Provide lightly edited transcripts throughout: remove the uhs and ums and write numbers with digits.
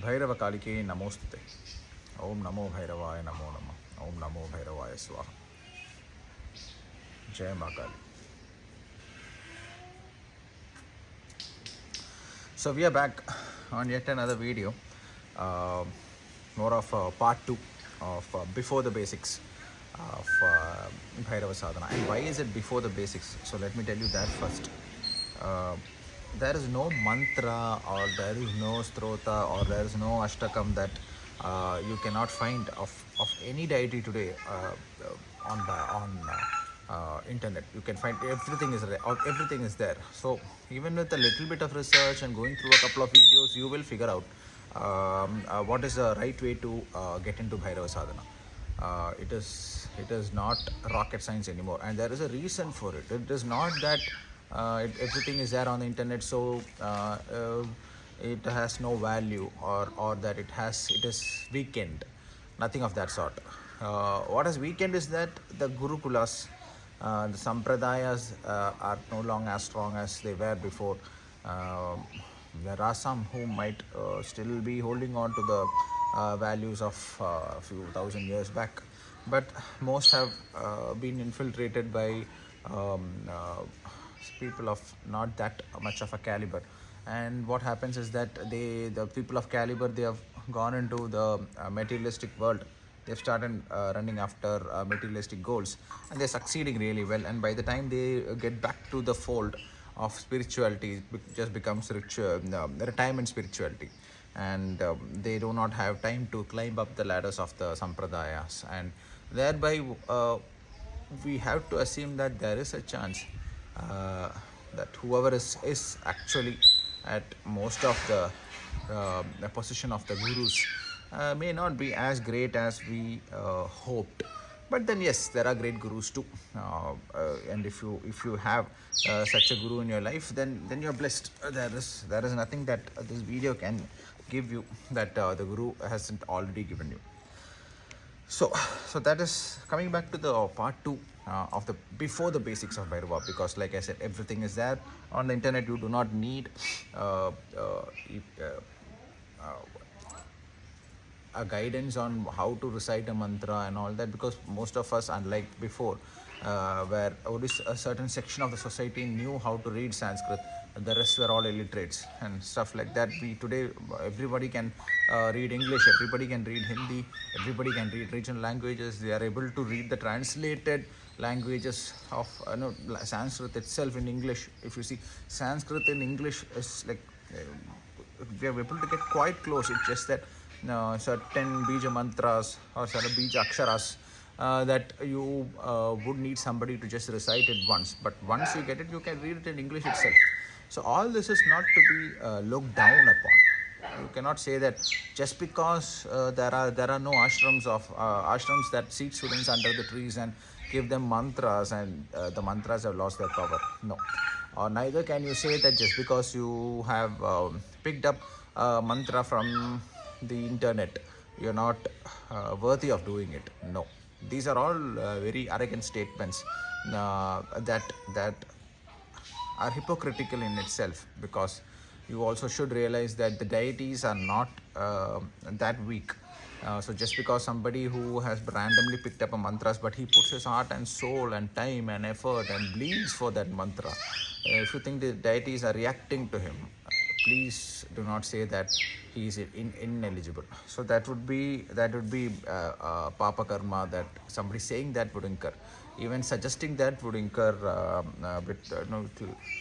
Bhairava Kalike Namostute. Om Namo Bhairavaya Namo Nama. Om Namo Bhairavaya Swaha. Jai Ma Kali. So we are back on yet another video, uh, more of part 2 of before the basics of Bhairava Sadhana. And why is it before the basics? So let me tell you that first. Uh, there is no mantra or there is no strota or there is no ashtakam that you cannot find of any deity today on internet. You can find everything is there, everything is there. So even with a little bit of research and going through a couple of videos, you will figure out what is the right way to get into Bhairava Sadhana. It is not rocket science anymore, and there is a reason for it. It is not that everything is there on the internet, so it has no value, or that it is weakened. Nothing of that sort. What is weakened is that the gurukulas, the sampradayas are no longer as strong as they were before. There are some who might still be holding on to the values of a few thousand years back, but most have been infiltrated by people of not that much of a caliber. And what happens is that the people of caliber, they have gone into the materialistic world. They've started running after materialistic goals, and they're succeeding really well. And by the time they get back to the fold of spirituality, it just becomes retirement spirituality, and they do not have time to climb up the ladders of the sampradayas, and thereby we have to assume that there is a chance uh, that whoever is actually at most of the position of the gurus may not be as great as we hoped. But then yes, there are great gurus too, and if you have such a guru in your life, then you're blessed. There is nothing that this video can give you that the guru hasn't already given you. So that is coming back to the part 2 of the before the basics of Bhairava, because like I said, everything is there on the internet. You do not need a guidance on how to recite a mantra and all that, because most of us, unlike before, where only a certain section of the society knew how to read Sanskrit, the rest were all illiterates and stuff like that. We today, everybody can read English, everybody can read Hindi, everybody can read regional languages. They are able to read the translated languages of Sanskrit itself in English. If you see, Sanskrit in English is like we are able to get quite close. It's just that certain bija mantras or certain bija aksharas that you would need somebody to just recite it once. But once you get it, you can read it in English itself. So all this is not to be looked down upon. You cannot say that just because there are no ashrams that seat students under the trees and give them mantras, and the mantras have lost their power. No. Or neither can you say that just because you have picked up a mantra from the internet, you're not worthy of doing it. No, these are all very arrogant statements that are hypocritical in itself, because you also should realize that the deities are not that weak. So just because somebody who has randomly picked up a mantras, but he puts his heart and soul and time and effort and bleeds for that mantra, if you think the deities are reacting to him, please do not say that he is ineligible. So that would be papa karma that somebody saying that would incur. Even suggesting that would incur bit,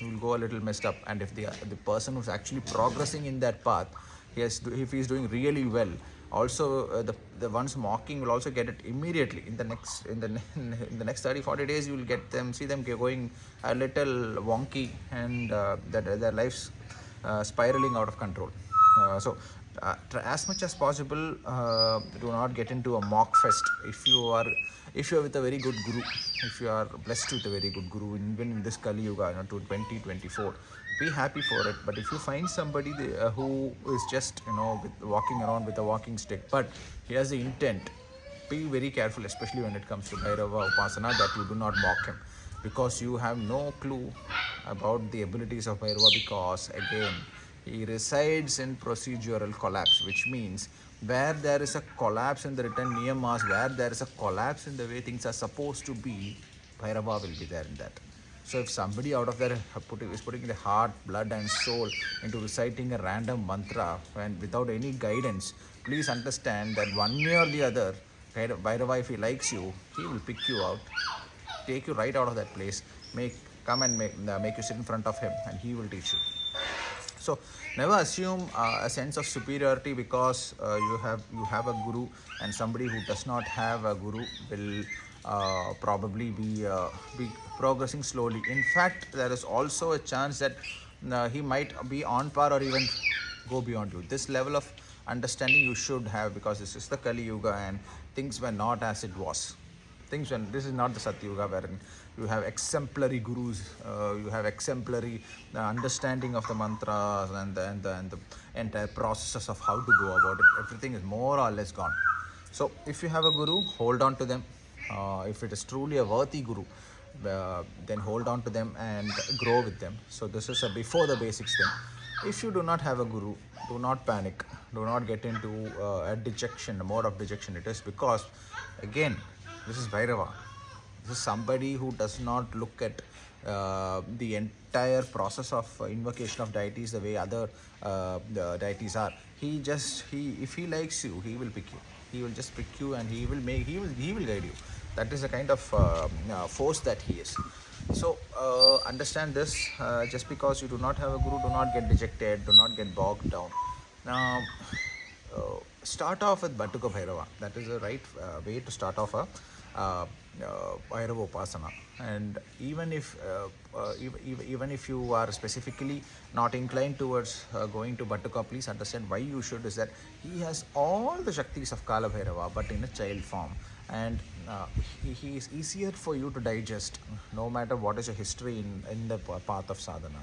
you will go a little messed up. And if the person who's actually progressing in that path, if he's doing really well, also the ones mocking will also get it immediately in the next 30-40 days. You will see them going a little wonky, and their lives spiraling out of control. As much as possible, do not get into a mock fest. If you are with a very good guru, if you are blessed with a very good guru, even in this Kali Yuga, to 2024, be happy for it. But if you find somebody who is just walking around with a walking stick, but he has the intent, be very careful, especially when it comes to Bhairava Upasana, that you do not mock him, because you have no clue about the abilities of Bhairava. Because again, He resides in procedural collapse, which means where there is a collapse in the written niyamas, where there is a collapse in the way things are supposed to be, Bhairava will be there in that. So if somebody out of there is putting the heart, blood and soul into reciting a random mantra and without any guidance, please understand that one way or the other, Bhairava, if he likes you, he will pick you out, take you right out of that place, make you sit in front of him, and he will teach you. So never assume a sense of superiority because you have a guru, and somebody who does not have a guru will probably be progressing slowly. In fact, there is also a chance that he might be on par or even go beyond you. This level of understanding you should have, because this is the Kali Yuga and things were not as it was. Things when this is not the Satyuga wherein you have exemplary gurus, you have exemplary understanding of the mantras and the entire processes of how to go about it. Everything is more or less gone. So if you have a guru, hold on to them. If it is truly a worthy guru, then hold on to them and grow with them. So this is a before the basics thing. If you do not have a guru, do not panic. Do not get into a dejection, a mode of dejection. It is because, again, this is Bhairava. This is somebody who does not look at the entire process of invocation of deities the way other the deities are. If he likes you, he will pick you. He will just pick you, and he will guide you. That is the kind of force that he is. So understand this. Just because you do not have a guru, do not get dejected. Do not get bogged down. Now, start off with Bhattuka Bhairava. That is the right way to start off a Bhairava Upasana. And even if you are specifically not inclined towards going to Bhattuka, please understand why you should is that he has all the Shaktis of Kala Bhairava but in a child form. And he is easier for you to digest, no matter what is your history in the path of sadhana,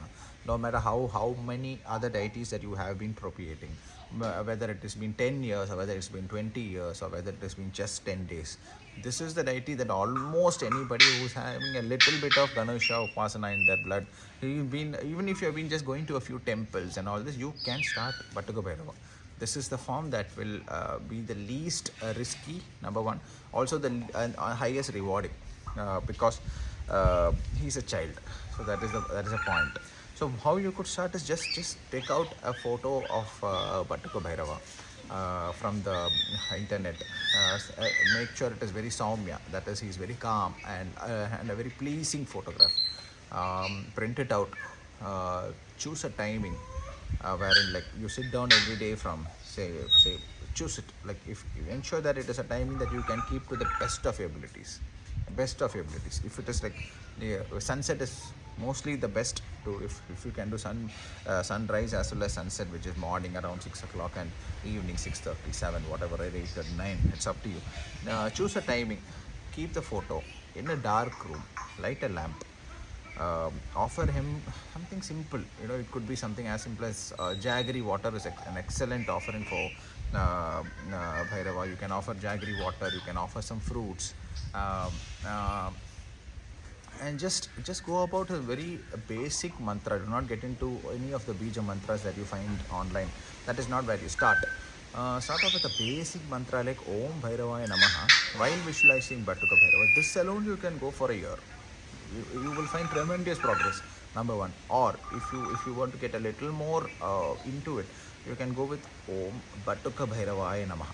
no matter how many other deities that you have been propitiating, whether it has been 10 years or whether it's been 20 years or whether it has been just 10 days. This is the deity that almost anybody who's having a little bit of Ganesha Upasana in their blood, even if you have been just going to a few temples and all this, you can start Bhattuka Bhairava. This is the form that will be the least risky, number one, also the highest rewarding, because he's a child. So that is a point. So how you could start is just take out a photo of Bhattuka Bhairava from the internet. Make sure it is very Saumya, that is, he's very calm and a very pleasing photograph. Print it out. Choose a timing wherein, like, you sit down every day from say choose it, like, if you ensure that it is a timing that you can keep to the best of your abilities. If it is like the sunset is mostly the best to, if you can do sunrise as well as sunset, which is morning around 6 o'clock and evening 6:37, whatever, 8 or 9, it's up to you. Choose a timing, keep the photo in a dark room, light a lamp. Offer him something simple. It could be something as simple as jaggery water is an excellent offering for Bhairava. You can offer jaggery water, you can offer some fruits, and just go about a very basic mantra. Do not get into any of the bija mantras that you find online. That is not where you start. Start off with a basic mantra like Om Bhairavaya Namaha while visualizing Bhattuka Bhairava. This alone you can go for a year. You will find tremendous progress, number one. Or if you want to get a little more into it, you can go with Om Bhattuka Bhairavaya Namaha,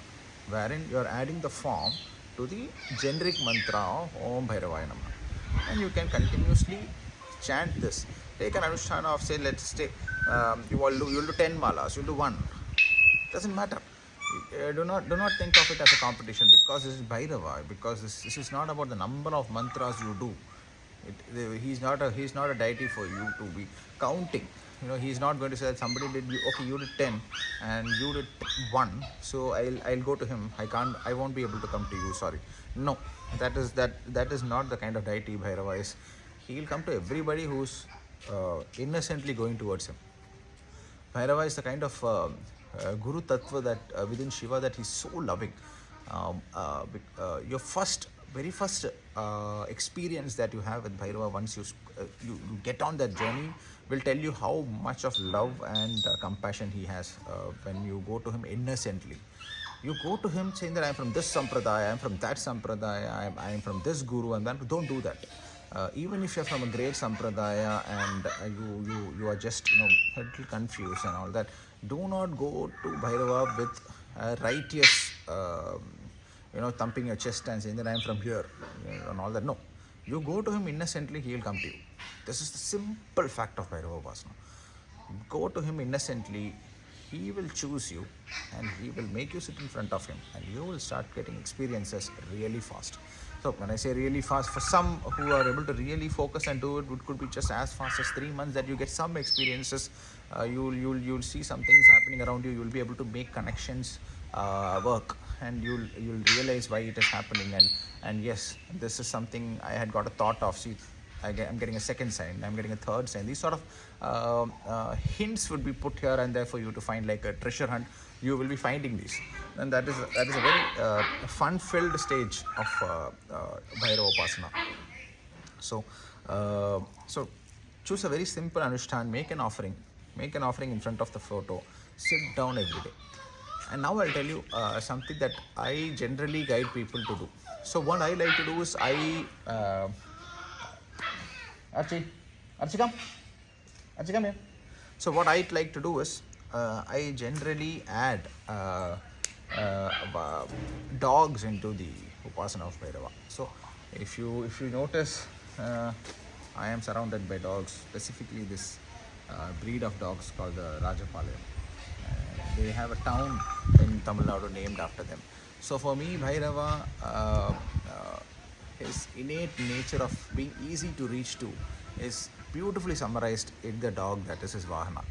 wherein you are adding the form to the generic mantra of Om Bhairavaya Namaha, and you can continuously chant this. Take an anushtana of, say, let's say you'll do 10 malas, you'll do one, doesn't matter. Do not think of it as a competition, because this is Bhairava, because this is not about the number of mantras you do. He's not a deity for you to be counting. He's not going to say that somebody did, okay, you did 10 and you did 1, so I'll go to him. I won't be able to come to you, sorry. No, that is not the kind of deity Bhairava is. He'll come to everybody who's innocently going towards him. Bhairava is the kind of Guru Tattva that within Shiva, that he's so loving. Your very first experience that you have with Bhairava, once you get on that journey, will tell you how much of love and compassion he has when you go to him innocently. You go to him saying that I'm from this sampradaya, I'm from that sampradaya, I'm from this guru, and that. Don't do that. Even if you're from a great sampradaya and you are just a little confused and all that, do not go to Bhairava with righteous thumping your chest and saying that I'm from here and all that. No, you go to him innocently, he will come to you. This is the simple fact of Bhairava Upasana. Go to him innocently, he will choose you and he will make you sit in front of him, and you will start getting experiences really fast. So when I say really fast, for some who are able to really focus and do it, it could be just as fast as 3 months that you get some experiences. You'll see some things happening around you. You'll be able to make connections work, and you'll realize why it is happening. And yes, this is something I had got a thought of. See, I'm getting a second sign, I'm getting a third sign. These sort of hints would be put here and there for you to find, like a treasure hunt. You will be finding these, and that is a very fun-filled stage of Bhairava Upasana. So choose a very simple Anushthan, make an offering in front of the photo, sit down every day. And now I'll tell you something that I generally guide people to do. So what I like to do is Archie, come here. So what I like to do is I generally add dogs into the Upasana of Bhairava. So if you notice, I am surrounded by dogs, specifically this breed of dogs called the Rajapalayam. They have a town in Tamil Nadu named after them. So for me, Bhairava, his innate nature of being easy to reach to is beautifully summarized in the dog that is his Vahana.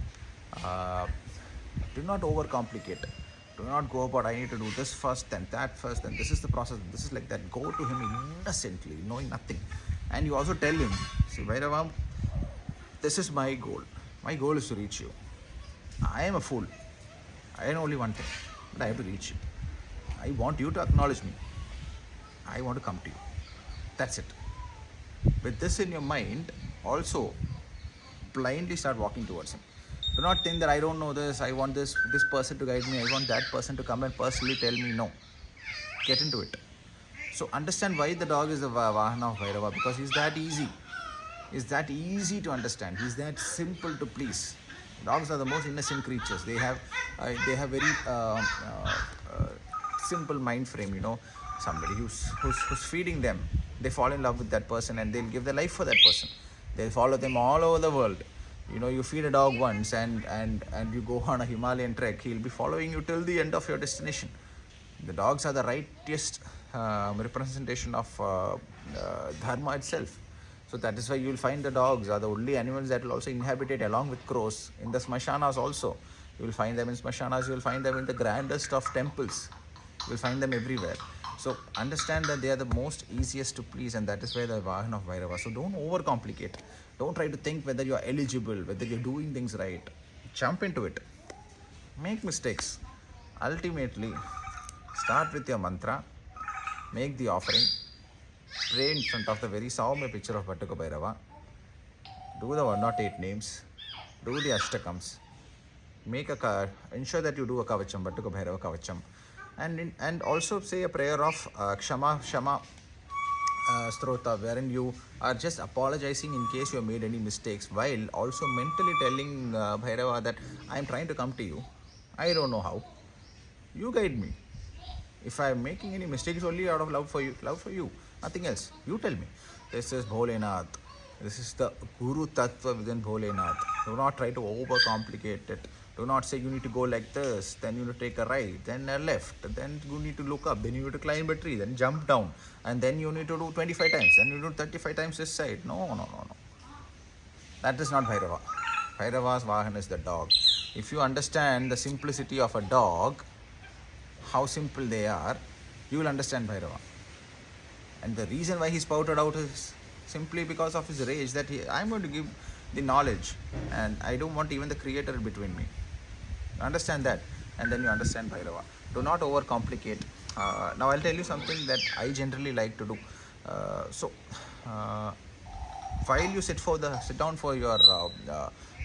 Do not overcomplicate. Do not go about, I need to do this first, then that first, then this is the process, this is like that. Go to him innocently, knowing nothing. And you also tell him, see, Bhairava, this is my goal. My goal is to reach you. I am a fool. I know only one thing, but I have to reach you. I want you to acknowledge me. I want to come to you. That's it. With this in your mind, also blindly start walking towards him. Do not think that I don't know this, I want this person to guide me, I want that person to come and personally tell me. No. Get into it. So understand why the dog is the Vahana of Bhairava, because he's that easy. He's that easy to understand. He's that simple to please. Dogs are the most innocent creatures. They have very simple mind frame. Somebody who's feeding them, they fall in love with that person and they'll give their life for that person. They'll follow them all over the world. You feed a dog once and you go on a Himalayan trek, he'll be following you till the end of your destination. The dogs are the rightest representation of dharma itself. So that is why you will find the dogs are the only animals that will also inhabit it along with crows in the smashanas also. You will find them in smashanas, you will find them in the grandest of temples. You will find them everywhere. So understand that they are the most easiest to please, and that is why the Vahana of Bhairava. So don't overcomplicate. Don't try to think whether you are eligible, whether you're doing things right. Jump into it. Make mistakes. Ultimately, start with your mantra, make the offering, pray in front of the very Saumya picture of Bhattuka Bhairava, do the 108 names, do the Ashtakams, ensure that you do a Kavacham, Bhattuka Bhairava Kavacham, and also say a prayer of Kshama Strota, wherein you are just apologizing in case you have made any mistakes, while also mentally telling Bhairava that I am trying to come to you, I don't know how, you guide me. If I am making any mistakes, only out of love for you, nothing else. You tell me. This is Bholenath. This is the Guru Tattva within Bholenath. Do not try to overcomplicate it. Do not say you need to go like this, then you need to take a right, then a left, then you need to look up, then you need to climb a tree, then jump down, and then you need to do 25 times, and you do 35 times this side. No. That is not Bhairava. Bhairava's Vahana is the dog. If you understand the simplicity of a dog, how simple they are, you will understand Bhairava. And the reason why he spouted out is simply because of his rage, that I'm going to give the knowledge and I don't want even the creator between me. Understand that, and then you understand Bhairava. Do not overcomplicate. Now I'll tell you something that I generally like to do. For while you sit down for your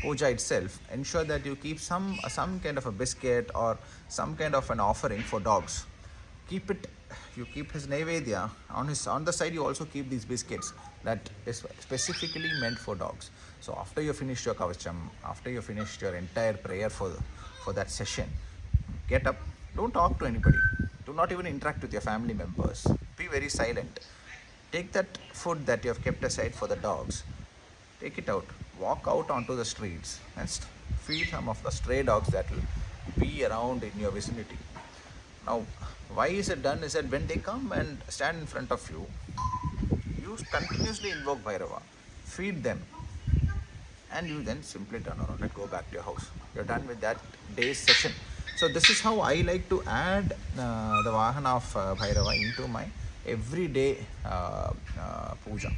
puja itself, ensure that you keep some kind of a biscuit or some kind of an offering for dogs. Keep it. You keep his naivedya on the side. You also keep these biscuits that is specifically meant for dogs. So after you finish your kavacham, after you finished your entire prayer for that session, get up. Don't talk to anybody. Do not even interact with your family members. Be very silent. Take that food that you have kept aside for the dogs, take it out, walk out onto the streets and feed some of the stray dogs that will be around in your vicinity. Now, why is it done is that when they come and stand in front of you, you continuously invoke Bhairava, feed them, and you then simply turn around and go back to your house. You're done with that day's session. So this is how I like to add the Vahana of Bhairava into my everyday puja.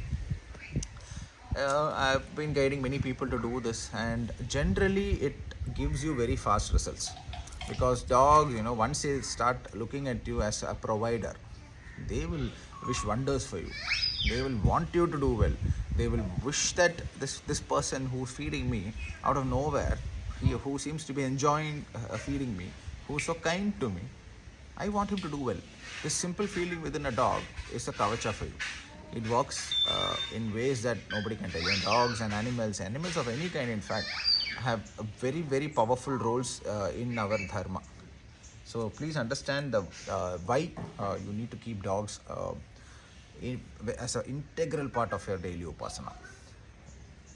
I've been guiding many people to do this, and generally it gives you very fast results, because dogs, once they start looking at you as a provider, they will wish wonders for you. They will want you to do well. They will wish that this person who's feeding me out of nowhere, who seems to be enjoying feeding me, who's so kind to me, I want him to do well. This simple feeling within a dog is a kavacha for you. It works in ways that nobody can tell you. And dogs and animals of any kind, in fact, have very, very powerful roles in our dharma. So please understand why you need to keep dogs as an integral part of your daily upasana.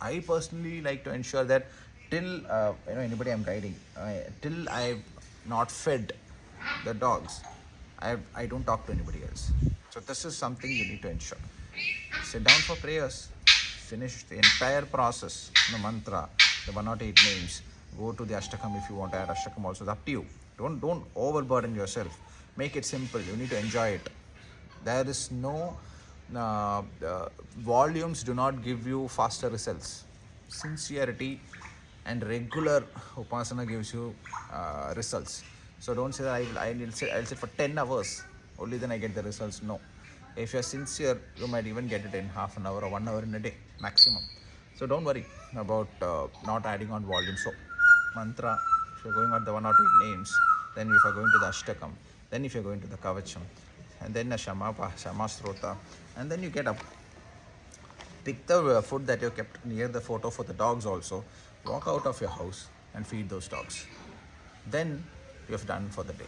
I personally like to ensure that till anybody I'm guiding, till I've not fed the dogs, I don't talk to anybody else. So this is something you need to ensure. Sit down for prayers, finish the entire process, the mantra, the 108 names. Go to the Ashtakam if you want to add Ashtakam also. It's up to you. Don't overburden yourself. Make it simple. You need to enjoy it. There is no volumes do not give you faster results. Sincerity and regular upasana gives you results. So don't say that I'll sit for 10 hours, only then I get the results. No. If you're sincere, you might even get it in half an hour or 1 hour in a day maximum. So don't worry about not adding on volume. So mantra, if you're going on the 108 names, then if you're going to the Ashtakam, then if you're going to the Kavacham, and then a Shama Srota, and then you get up. Pick the food that you kept near the photo for the dogs also, walk out of your house and feed those dogs. Then you have done for the day.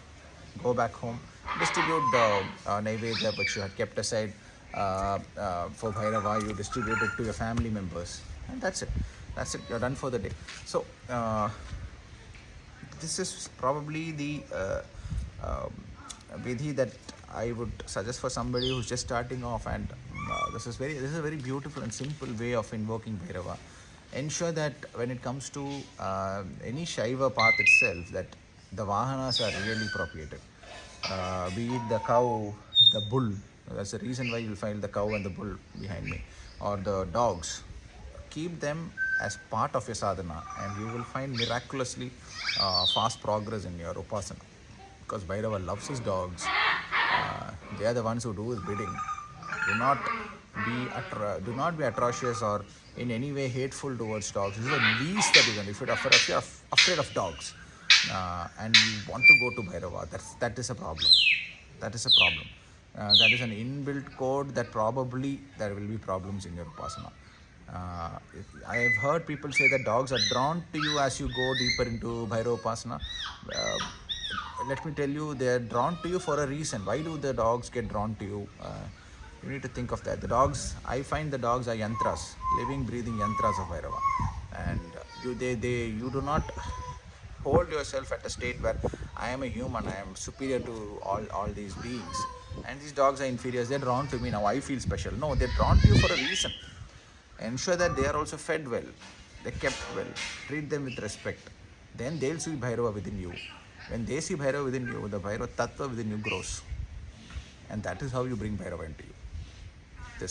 Go back home, distribute the naivedya which you had kept aside for Bhairava, you distribute it to your family members, and that's it. You're done for the day. So this is probably the vidhi that I would suggest for somebody who's just starting off, and this is a very beautiful and simple way of invoking Bhairava. Ensure that when it comes to any Shaiva path itself, that the Vahanas are really propagated. Be it the cow, the bull, that's the reason why you'll find the cow and the bull behind me, or the dogs. Keep them as part of your sadhana, and you will find miraculously fast progress in your upasana. Because Bhairava loves his dogs. They are the ones who do his bidding. Do not be atrocious or in any way hateful towards dogs. This is the least that you can do. If you're afraid of dogs and you want to go to Bhairava, that is a problem. That is an inbuilt code that probably there will be problems in your upasana. I have heard people say that dogs are drawn to you as you go deeper into Bhairava upasana. Let me tell you, they are drawn to you for a reason. Why do the dogs get drawn to you? You need to think of that. I find the dogs are yantras, living, breathing yantras of Bhairava. And you do not hold yourself at a state where I am a human, I am superior to all these beings, and these dogs are inferior. They're drawn to me, now I feel special. No, they're drawn to you for a reason. Ensure that they are also fed well, they're kept well, treat them with respect. Then they'll see Bhairava within you. When they see Bhairava within you, the Bhairava Tattva within you grows. And that is how you bring Bhairava into you. You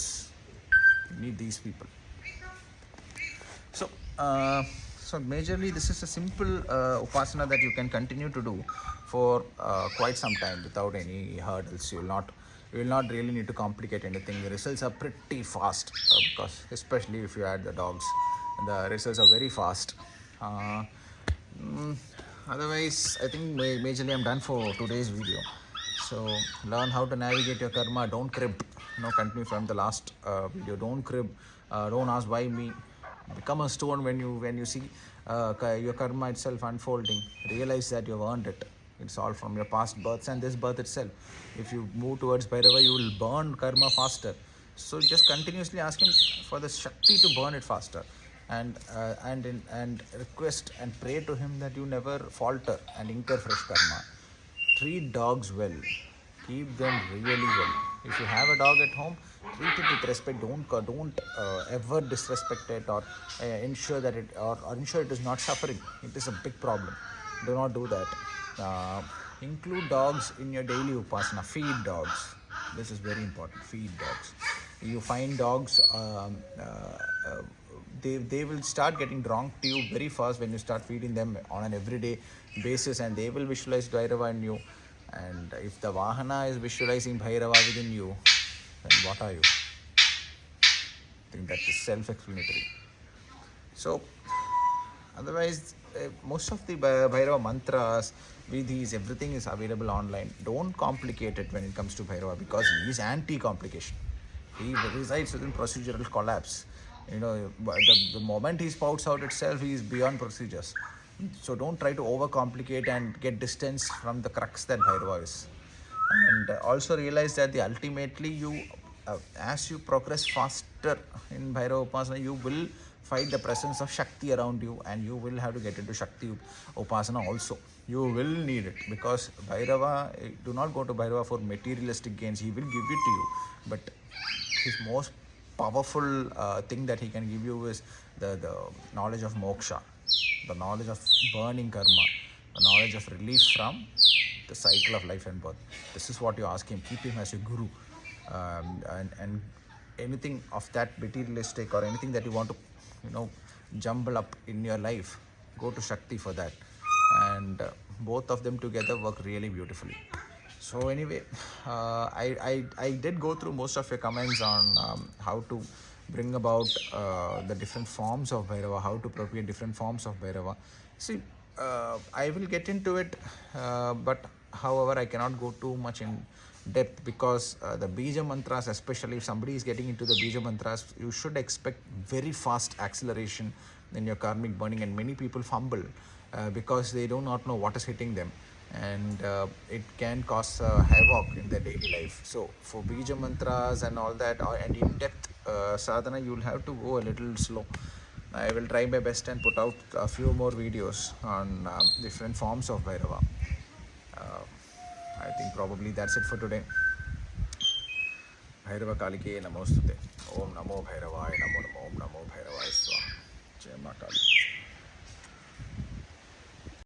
need these people. So majorly this is a simple upasana that you can continue to do for quite some time without any hurdles. You will not You will not really need to complicate anything. The results are pretty fast, because especially if you add the dogs, the results are very fast. uh, mm, Otherwise, I think majorly I'm done for today's video. So learn how to navigate your karma. Don't crib. Continue from the last video. Don't crib. Don't ask why me. Become a stone when you see your karma itself unfolding. Realize that you've earned it. It's all from your past births and this birth itself. If you move towards Bhairava, you will burn karma faster. So just continuously ask him for the Shakti to burn it faster, and request and pray to him that you never falter and incur fresh karma. Treat dogs well. Keep them really well. If you have a dog at home, treat it with respect. Don't ever disrespect it, or ensure that or ensure it is not suffering. It is a big problem. Do not do that. Uh, Include dogs in your daily upasana. Feed dogs. This is very important. Feed dogs. You find dogs. They will start getting drawn to you very fast when you start feeding them on an everyday basis, and they will visualize Bhairava in you. And if the Vahana is visualizing Bhairava within you, then what are you? I think that is self-explanatory. So, otherwise, most of the Bhairava mantras, vidhis, everything is available online. Don't complicate it when it comes to Bhairava, because he is anti-complication. He resides within procedural collapse. The moment he spouts out itself, he is beyond procedures. So don't try to overcomplicate and get distance from the crux that Bhairava is. And also realize that ultimately as you progress faster in Bhairava Upasana, you will find the presence of Shakti around you, and you will have to get into Shakti Upasana also. You will need it, because Bhairava, do not go to Bhairava for materialistic gains. He will give it to you, but his most powerful thing that he can give you is the knowledge of moksha, the knowledge of burning karma, the knowledge of relief from the cycle of life and birth. This is what you ask him. Keep him as a guru. And anything of that materialistic or anything that you want to jumble up in your life, go to Shakti for that. And both of them together work really beautifully. So anyway, I did go through most of your comments on how to bring about the different forms of Bhairava, how to propagate different forms of Bhairava. See, I will get into it, but however, I cannot go too much in depth, because the Bija mantras, especially if somebody is getting into the Bija mantras, you should expect very fast acceleration in your karmic burning, and many people fumble because they do not know what is hitting them, and it can cause havoc in their daily life. So for Bija mantras and all that, and in-depth sadhana, you will have to go a little slow. I will try my best and put out a few more videos on different forms of Bhairava. I think probably that's it for today. Bhairava Kalike Namostute. Om Namo Bhairavaya Namo Namo. Om Namo Bhairavaya Swaha. Jai Ma Kali.